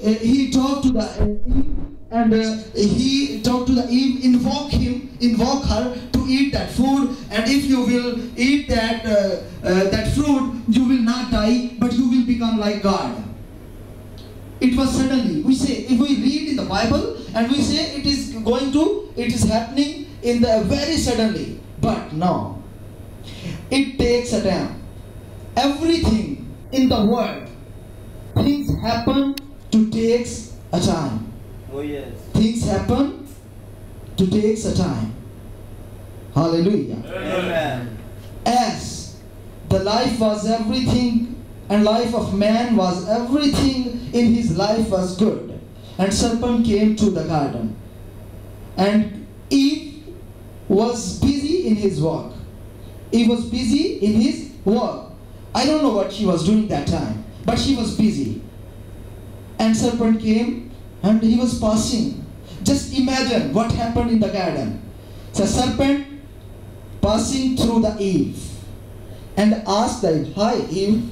he talked to the Eve, and he talked to the Eve, invoke her to eat that food, and if you will eat that fruit, you will not die, but you will become like God. It was suddenly. We say, if we read in the Bible and we say it is happening in the very suddenly, but no, it takes a time. Everything in the world, things happen to takes a time. Oh yes. Things happen to takes a time. Hallelujah. Amen. As the life was everything, and life of man was everything in his life was good, and serpent came to the garden, and Eve was busy in his work. Eve was busy in his work. I don't know what she was doing that time, but she was busy. And serpent came and he was passing. Just imagine what happened in the garden. So serpent passing through the Eve and asked Eve, "Hi Eve."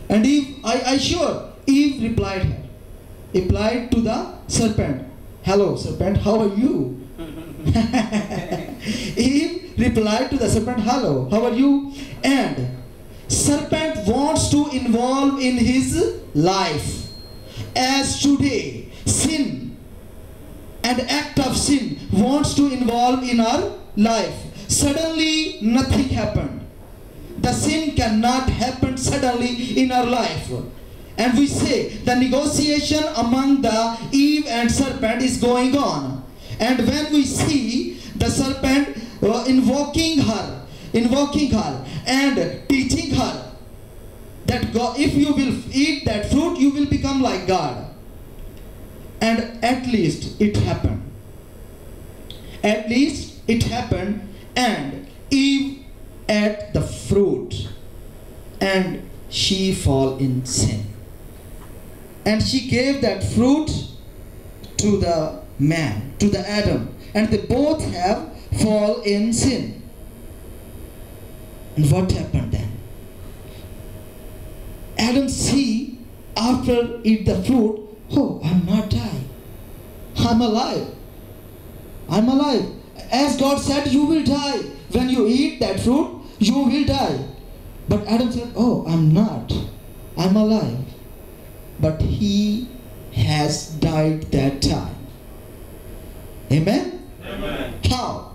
And Eve, I sure, Eve replied to the serpent, "Hello serpent, how are you?" Eve replied to the serpent, "Hello, how are you?" And serpent wants to involve in his life. As today, sin and act of sin wants to involve in our life. Suddenly, nothing happened. The sin cannot happen suddenly in our life. And we say the negotiation among the Eve and serpent is going on. And when we see the serpent invoking her and teaching her that God, if you will eat that fruit, you will become like God. And at least it happened. At least it happened, and Eve ate the fruit, and she fell in sin. And she gave that fruit to the man, to the Adam, and they both have fall in sin. And what happened then? Adam see after eat the fruit, "Oh, I'm not dying. I'm alive. I'm alive. As God said, you will die. When you eat that fruit, you will die." But Adam said, "Oh, I'm not. I'm alive." But he has died that time. Amen? Amen. How?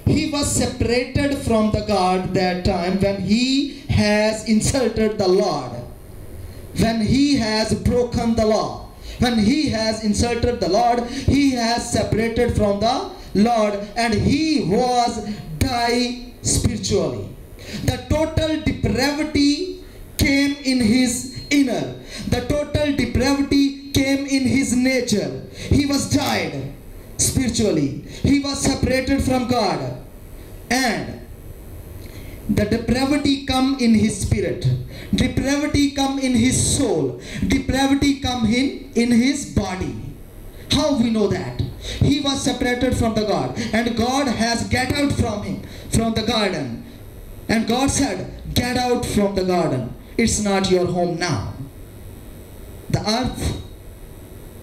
He was separated from the God that time when he has insulted the Lord. When he has broken the law. When he has insulted the Lord, he has separated from the Lord, and he was died spiritually. The total depravity came in his inner. The total depravity came in his nature. He was died spiritually. He was separated from God. And the depravity come in his spirit. Depravity come in his soul. Depravity come in his body. How we know that? He was separated from the God, and God has get out from him, from the garden. And God said, "Get out from the garden. It's not your home now." The earth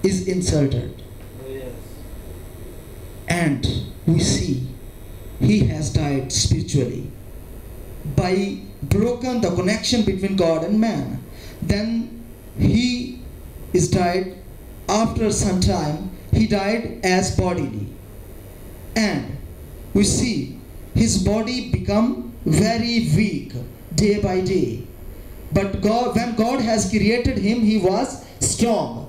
is insulted. Oh yes. And we see he has died spiritually by broken the connection between God and man. Then he is died. After some time, he died as bodily. And we see his body become very weak day by day. But God, when God has created him, he was strong.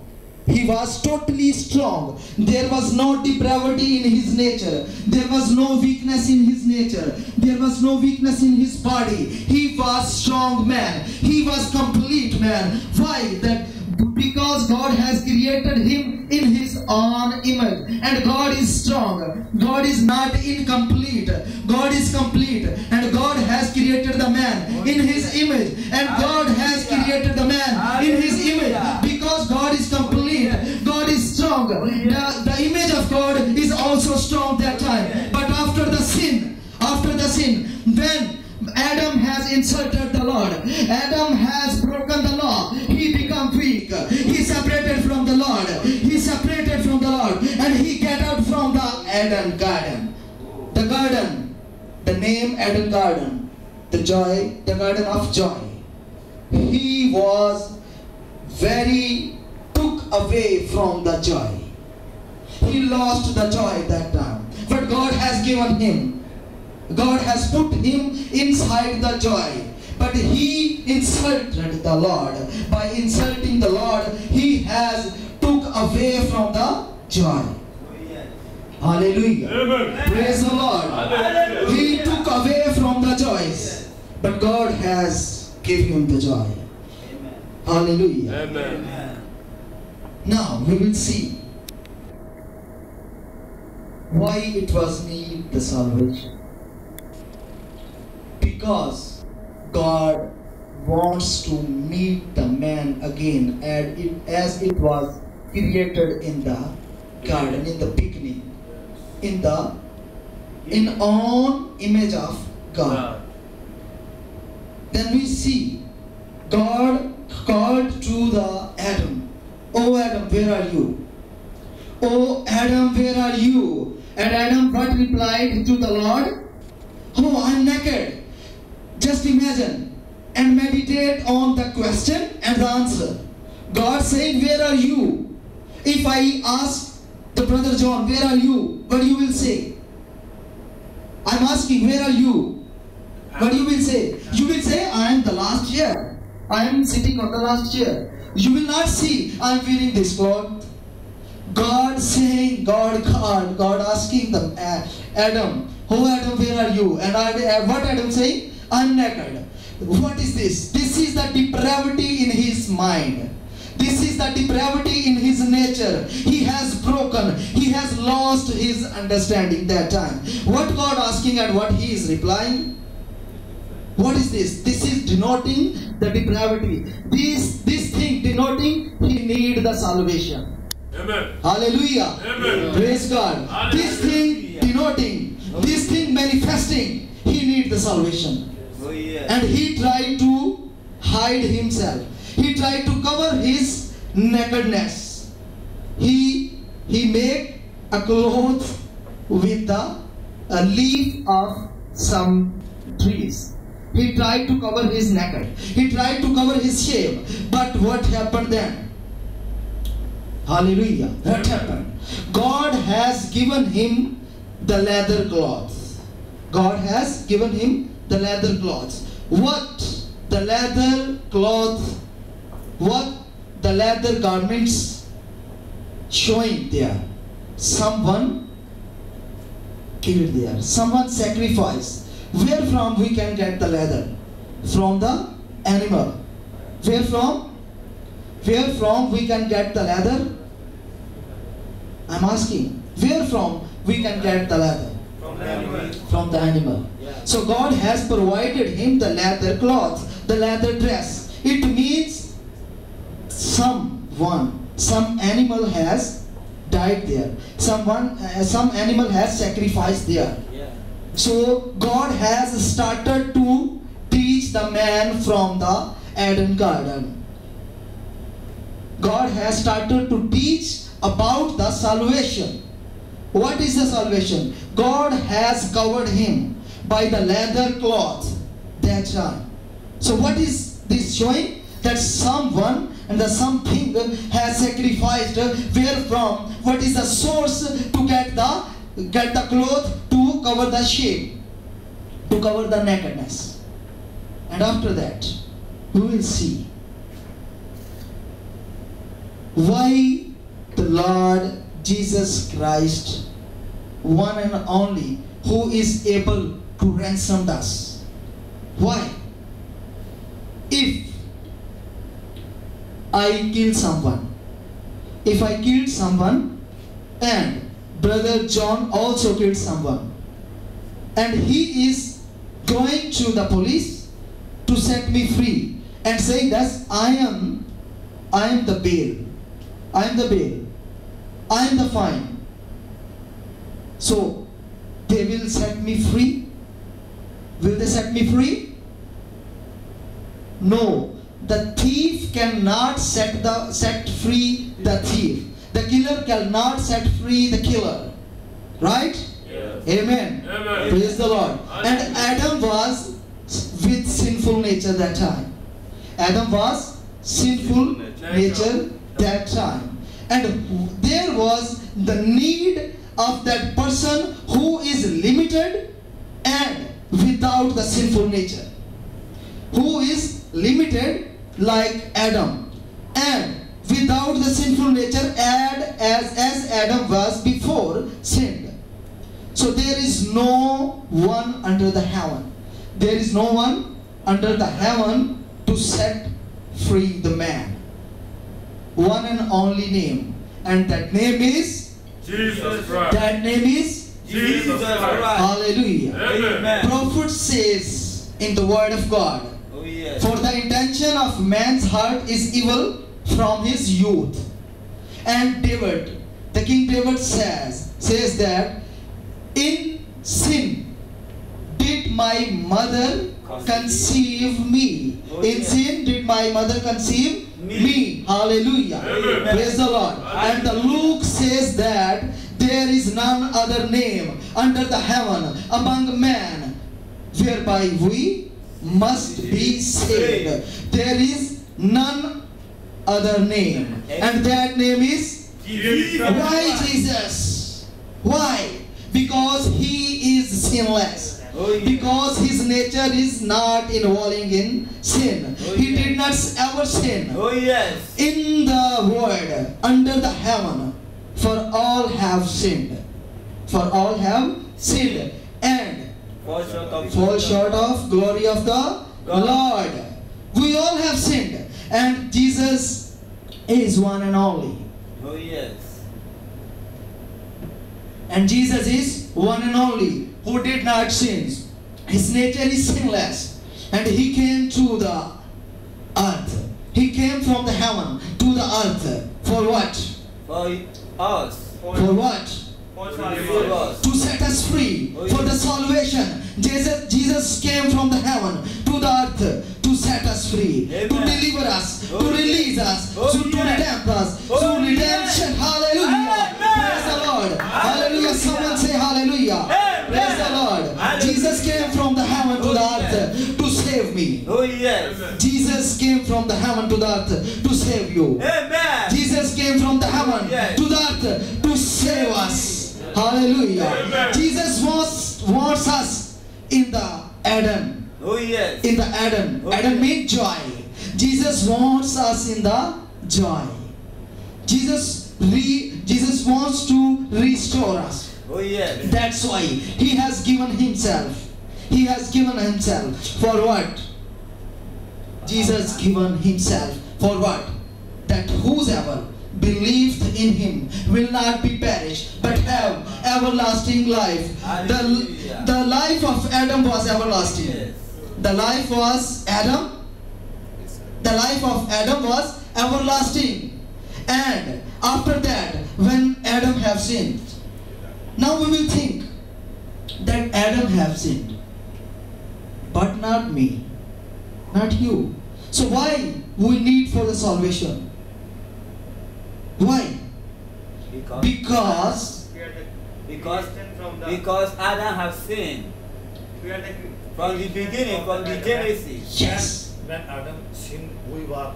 He was totally strong. There was no depravity in his nature. There was no weakness in his nature. There was no weakness in his body. He was strong man. He was complete man. Why? That because God has created him in his own image. And God is strong. God is not incomplete. God is complete. And God has created the man in his image. And God has created the man in his image. Because God is complete. God is strong. The image of God is also strong that time. But after the sin, when Adam has insulted the Lord, Adam has broken the law, he became weak. week. He separated from the Lord. He separated from the Lord. And he get out from the Eden garden. The garden. The name Eden garden. The joy. The garden of joy. He was very took away from the joy. He lost the joy that time. But God has given him. God has put him inside the joy. But he insulted the Lord. By insulting the Lord, he has took away from the joy. Hallelujah. Amen. Praise the Lord. Hallelujah. He took away from the joys. But God has given him the joy. Amen. Hallelujah. Amen. Now we will see why it was need the salvation. Because God wants to meet the man again as it was created in the garden, in the beginning, in own image of God. Then we see God called to the Adam. Oh Adam, where are you? Oh Adam, where are you? And Adam what replied to the Lord? Oh, I'm naked. Just imagine and meditate on the question and the answer. God saying, where are you? If I ask the brother John, where are you? What you will say? I'm asking, where are you? What you will say? You will say, I am the last chair. I am sitting on the last chair. You will not see, I am wearing this cloth. God saying, God asking them, Adam, oh Adam, where are you? And what Adam saying? I'm naked. What is this? This is the depravity in his mind. This is the depravity in his nature. He has broken. He has lost his understanding that time. What God asking and what he is replying? What is this? This is denoting the depravity. This thing denoting he need the salvation. Amen. Hallelujah. Amen. Praise God. Hallelujah. This thing denoting, this thing manifesting, he need the salvation. Oh, yes. And he tried to hide himself. He tried to cover his nakedness. He made a cloth with the leaf of some trees. He tried to cover his naked. He tried to cover his shame. But what happened then? Hallelujah. What happened? God has given him the leather cloth. God has given him the leather cloth. What the leather cloth, what the leather garments showing there? Someone killed there. Someone sacrificed. Where from we can get the leather? From the animal. Where from? Where from we can get the leather? I'm asking. Where from we can get the leather? From the animal. From the animal. Yeah. So God has provided him the leather cloth, the leather dress. It means some animal has died there. Some animal has sacrificed there. Yeah. So God has started to teach the man from the Eden garden. God has started to teach about the salvation. What is the salvation? God has covered him by the leather cloth that time. So what is this showing? That someone and the something has sacrificed. Where from? What is the source to get the cloth to cover the shame, to cover the nakedness? And after that, we will see why the Lord Jesus Christ, one and only, who is able to ransom us. Why? If I kill someone, if I killed someone and brother John also killed someone, and he is going to the police to set me free and saying that I am the bail, I am the bail, I am the fine. So they will set me free. Will they set me free? No. The thief thief cannot set free the thief. The killer cannot set free the killer. Right? Yes. Amen. Amen. Praise the Lord. And Hallelujah. Adam was with sinful nature that time. Adam was sinful nature that time. And there was the need of that person who is limited and without the sinful nature. Who is limited like Adam and without the sinful nature as Adam was before sinned. So there is no one under the heaven. There is no one under the heaven to set free the man. One and only name. And that name is Jesus Christ. That name is Jesus Christ. Hallelujah. Amen. Prophet says in the word of God, Oh yes. for the intention of man's heart is evil from his youth. And David, the King David says that in sin did my mother conceive me. Oh, In yeah. sin did my mother conceive me. Hallelujah. Amen. Praise the Lord. And the Luke says that there is none other name under the heaven among men whereby we must be saved. There is none other name. And that name is Jesus. why Jesus? Why? Because he is sinless. Oh, yeah. Because his nature is not involving in sin. Oh, He yeah. did not ever sin. Oh yes. In the world, under the heaven, for all have sinned. For all have sinned and fall short of glory of the Lord. We all have sinned. And Jesus is one and only. Oh yes. And Jesus is one and only who did not sin. His nature is sinless. And he came to the earth. He came from the heaven to the earth. For what? For us. For what? For us. To set us free. For the salvation. Jesus came from the heaven to the earth to set us free. To Amen. deliver us. Oh, To yeah. release us. Oh, To yeah. redeem us. Oh, To redemption. Hallelujah. Praise the Lord. Hallelujah. Someone say hallelujah. Amen. Praise the Lord. Hallelujah. Jesus came from the heaven to Oh, the yeah. earth to save me. Oh yes. Jesus came from the heaven to the earth to save you. Amen. Jesus came from the heaven Yes. to the earth to save us. Hallelujah. Amen. Jesus wants us in the Eden. Oh yes. In the Eden. Oh, Eden yeah. means joy. Jesus wants us in the joy. Jesus wants to restore us. Oh yes. That's why he has given himself. He has given himself for what? Jesus given himself for what? That whosoever believed in him will not be perished but have everlasting life. Hallelujah. The life of Adam was everlasting. Yes. The life was Adam. The life of Adam was everlasting. And after that, when Adam have sinned, now we will think that Adam have sinned, but not me, not you. So why we need for the salvation? Why? Because Because Adam have sinned from the beginning, from the Genesis. yes. When Adam sinned, we were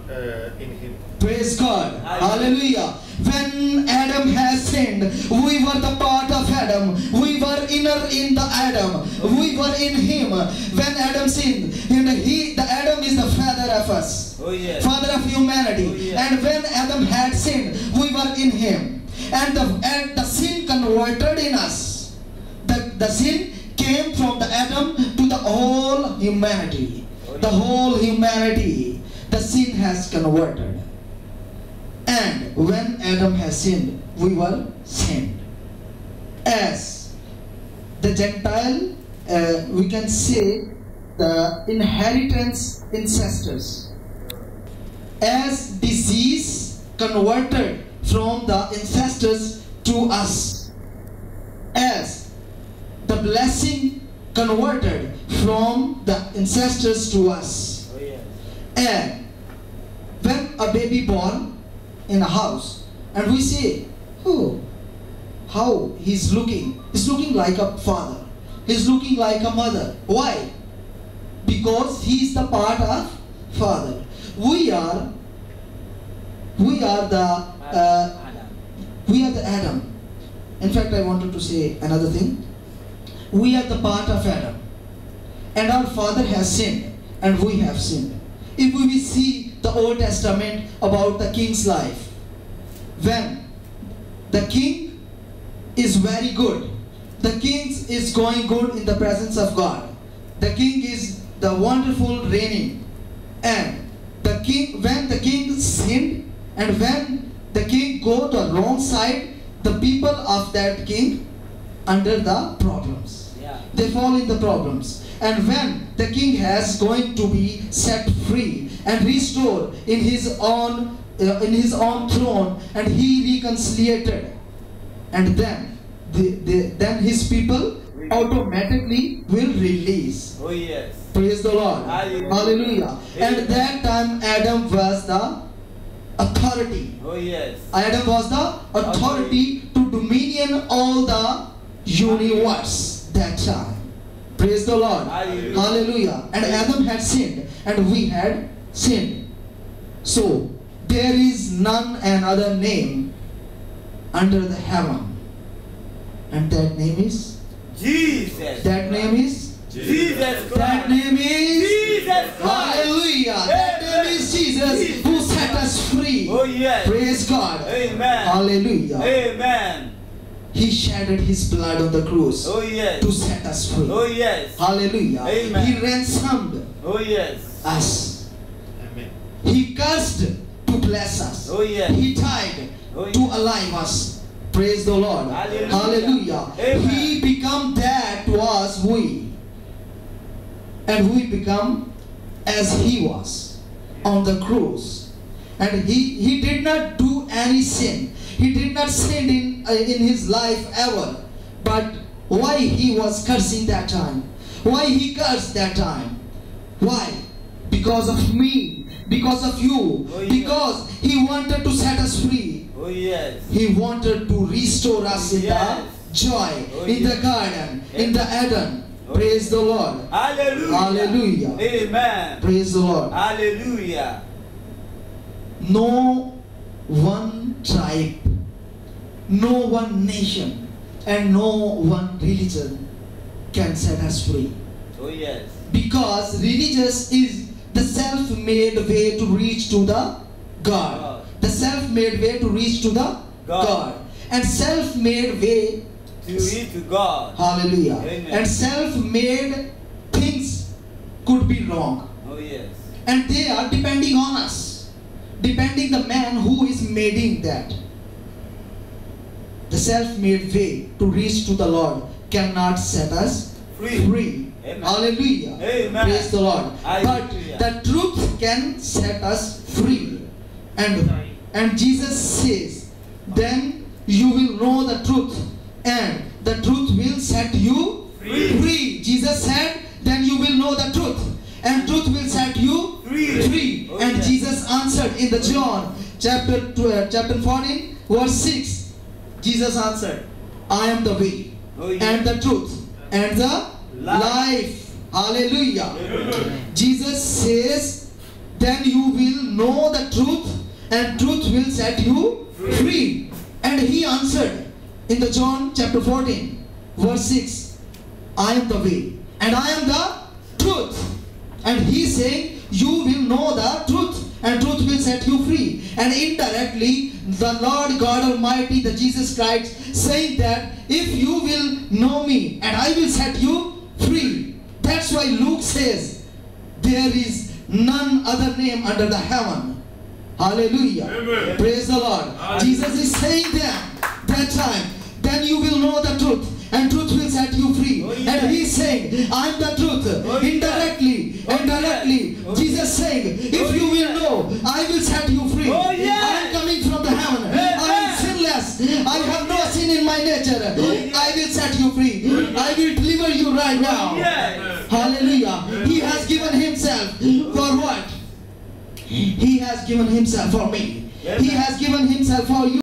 in him. Praise God. Hallelujah. When Adam has sinned, we were the part of Adam. We were inner in the Adam. We were in him. When Adam sinned, and the Adam is the father of us. Oh yes. Father of humanity. Oh, yeah. And when Adam had sinned, we were in him. And the sin converted in us. The sin came from the Adam to the whole humanity. The whole humanity, the sin has converted. And when Adam has sinned, we were sinned. As the Gentile, we can say the inheritance ancestors. As disease converted from the ancestors to us. As the blessing converted from the ancestors to us. Oh yes. And when a baby born in a house, and we say, oh, how he's looking. He's looking like a father. He's looking like a mother. Why? Because he is the part of father. We are the Adam. In fact, I wanted to say another thing. We are the part of Adam, and our father has sinned, and we have sinned. If we see the Old Testament about the king's life, when the king is very good, the king is going good in the presence of God, the king is the wonderful reigning, and the king, when the king sinned, and when the king go to the wrong side, the people of that king under the problems. Yeah. They fall in the problems. And when the king has going to be set free and restored in his own throne, and he reconciliated, and then then his people automatically will release. Oh yes. Praise the Lord. Hallelujah. Hallelujah. And that time Adam was the authority. Oh yes. Adam was the authority to dominion all the universe that time. Praise the Lord. Hallelujah. Hallelujah. And Adam had sinned, and we had sinned. So there is none another name under the heaven, and that name is Jesus. that name is Jesus Christ. that name is Jesus Christ. Hallelujah. That name is Jesus who set us free. Oh yes. Praise God. Amen. Hallelujah. Amen. He shedded his blood on the cross Oh yes. to set us free. Oh yes. Hallelujah. Amen. He ransomed Oh yes. us. Amen. He cursed to bless us. Oh yes. He died Oh, to yes. alive us. Praise the Lord. Hallelujah. Hallelujah. Amen. He become that was we. And we become as he was on the cross. And he did not do any sin. He did not sin in his life ever. But why he was cursing that time? Why he cursed that time? Why? Because of me. Because of you. Oh, yes. Because he wanted to set us free. Oh yes. He wanted to restore us in Yes. the joy, Oh, in yes. the garden, in Yes. the Eden. Oh, Praise the Lord. Hallelujah. Hallelujah. Amen. Praise the Lord. Hallelujah. No one tribe, no one nation, and no one religion can set us free. Oh yes. Because religious is the self-made way to reach to the God. God. The self-made way to reach to the God. And self-made way, To reach to God. hallelujah. Amen. And self-made things could be wrong. Oh yes. And they are depending on us. Depending the man who is making that. The self-made way to reach to the Lord cannot set us free. Amen. Hallelujah. Amen. Praise the Lord. Hallelujah. But the truth can set us free. And Jesus says, then you will know the truth, and the truth will set you Free. Jesus said, then you will know the truth, and truth will set you Free. Oh, And yes. Jesus answered in the John chapter 14 verse 6. Jesus answered, I am the way Oh, yes. and the truth and the life. Hallelujah. Amen. Jesus says, then you will know the truth, and truth will set you free. And he answered in the John chapter 14 verse 6, I am the way and I am the truth. And he saying, you will know the truth, and truth will set you free. And indirectly the Lord God Almighty, the Jesus Christ, saying that if you will know me, and I will set you free. That's why Luke says, there is none other name under the heaven. Hallelujah. Amen. Praise the Lord. Jesus is saying that time, then you will know the truth, and truth will set you free. Oh, yes. And he's saying, I'm the truth. Oh, yes. Indirectly, Oh, indirectly, yes. Oh, Jesus saying, if Oh, you will yes. know, I will set you free. Oh, yes. I am coming from the heaven. Amen. I am sinless. I have no sin in my nature. yes. I will set you free. I will deliver you right now. Yes. Hallelujah. He has given himself for what? He has has given himself for me. He has given himself for you.